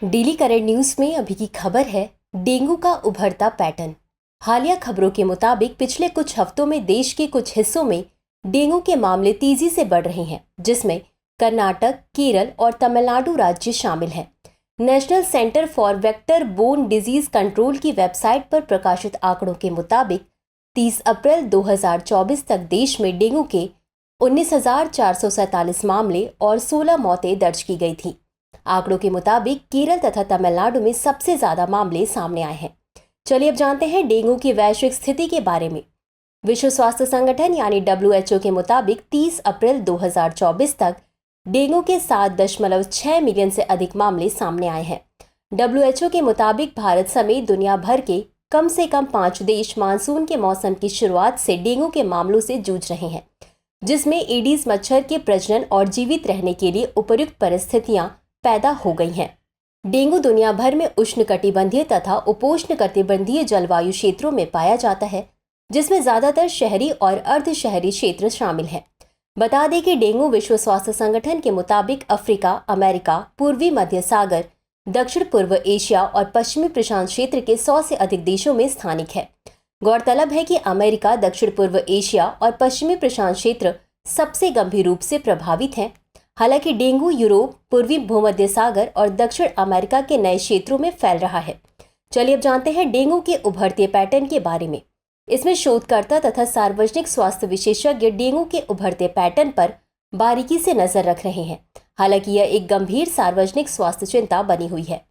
Daily current news में अभी की खबर है डेंगू का उभरता पैटर्न। हालिया खबरों के मुताबिक पिछले कुछ हफ्तों में देश के कुछ हिस्सों में डेंगू के मामले तेजी से बढ़ रहे हैं, जिसमें कर्नाटक, केरल और तमिलनाडु राज्य शामिल हैं। National centre for vector borne disease control की वेबसाइट पर प्रकाशित आंकड़ों के मुताबिक 30 अप्रैल 2024 तक देश में डेंगू के 19,447 मामले और 16 मौतें दर्ज की गई थी। आंकड़ों के मुताबिक केरल तथा तमिलनाडु में सबसे ज्यादा मामले सामने आए हैं। चलिए अब जानते हैं डेंगू की वैश्विक स्थिति के बारे में। विश्व स्वास्थ्य संगठन यानी WHO के मुताबिक 30 अप्रैल 2024 तक डेंगू के 7.6 मिलियन से अधिक मामले सामने आए हैं। WHO के मुताबिक भारत समेत दुनिया भर के कम से कम 5 देश मानसून के मौसम की शुरुआत से डेंगू के मामलों से जूझ रहे हैं, जिसमें एडीज मच्छर के प्रजनन और जीवित रहने के लिए उपयुक्त परिस्थितियां पैदा हो गई हैं। डेंगू दुनिया भर में उष्णकटिबंधीय तथा उपोष्णकटिबंधीय जलवायु क्षेत्रों में पाया जाता है, जिसमें ज्यादातर शहरी और अर्ध शहरी क्षेत्र शामिल हैं। बता दें कि डेंगू विश्व स्वास्थ्य संगठन के मुताबिक अफ्रीका, अमेरिका, पूर्वी मध्य सागर, दक्षिण पूर्व एशिया और पश्चिमी प्रशांत क्षेत्र के 100 से अधिक देशों में स्थानिक है। गौरतलब है कि अमेरिका, दक्षिण पूर्व एशिया और पश्चिमी प्रशांत क्षेत्र सबसे गंभीर रूप से प्रभावित हैं। हालांकि डेंगू यूरोप, पूर्वी भूमध्य सागर और दक्षिण अमेरिका के नए क्षेत्रों में फैल रहा है। चलिए अब जानते हैं डेंगू के उभरते पैटर्न के बारे में। इसमें शोधकर्ता तथा सार्वजनिक स्वास्थ्य विशेषज्ञ डेंगू के उभरते पैटर्न पर बारीकी से नजर रख रहे हैं। हालांकि यह एक गंभीर सार्वजनिक स्वास्थ्य चिंता बनी हुई है।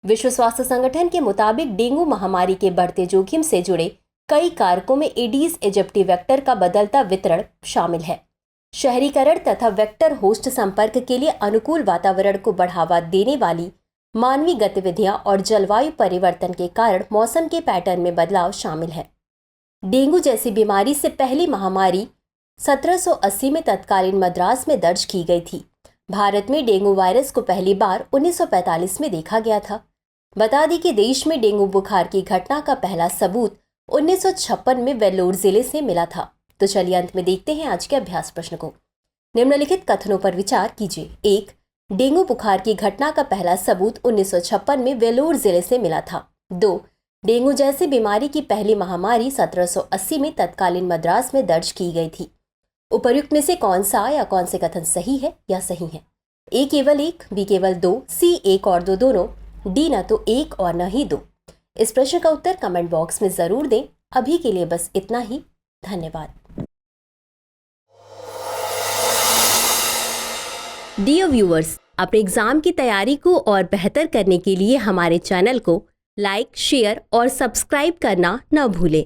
विश्व स्वास्थ्य संगठन के मुताबिक डेंगू महामारी के बढ़ते जोखिम से जुड़े कई कारकों में एडीज एजिप्टी वेक्टर का बदलता वितरण शामिल है। शहरीकरण तथा वेक्टर होस्ट संपर्क के लिए अनुकूल वातावरण को बढ़ावा देने वाली मानवीय गतिविधियां और जलवायु परिवर्तन के कारण मौसम के पैटर्न में बदलाव शामिल है। डेंगू जैसी बीमारी से पहली महामारी 1780 में तत्कालीन मद्रास में दर्ज की गई थी। भारत में डेंगू वायरस को पहली बार 1945 में देखा गया था। बता दें कि देश में डेंगू बुखार की घटना का पहला सबूत 1956 में वेल्लोर जिले से मिला था। तो चलिए अंत में देखते हैं आज के अभ्यास प्रश्न को। निम्नलिखित कथनों पर विचार कीजिए। 1. डेंगू बुखार की घटना का पहला सबूत 1956 में वेल्लोर जिले से मिला था। 2. डेंगू जैसी बीमारी की पहली महामारी 1780 में तत्कालीन मद्रास में दर्ज की गई थी। उपर्युक्त में से कौन सा या कौन से कथन सही है या सही है? ए केवल 1, बी केवल 2, सी 1 और 2 दोनों, डी न तो 1 और न ही 2। इस प्रश्न का उत्तर कमेंट बॉक्स में जरूर दें। अभी के लिए बस इतना ही। धन्यवाद। डियर व्यूअर्स, अपने एग्जाम की तैयारी को और बेहतर करने के लिए हमारे चैनल को लाइक, शेयर और सब्सक्राइब करना न भूलें।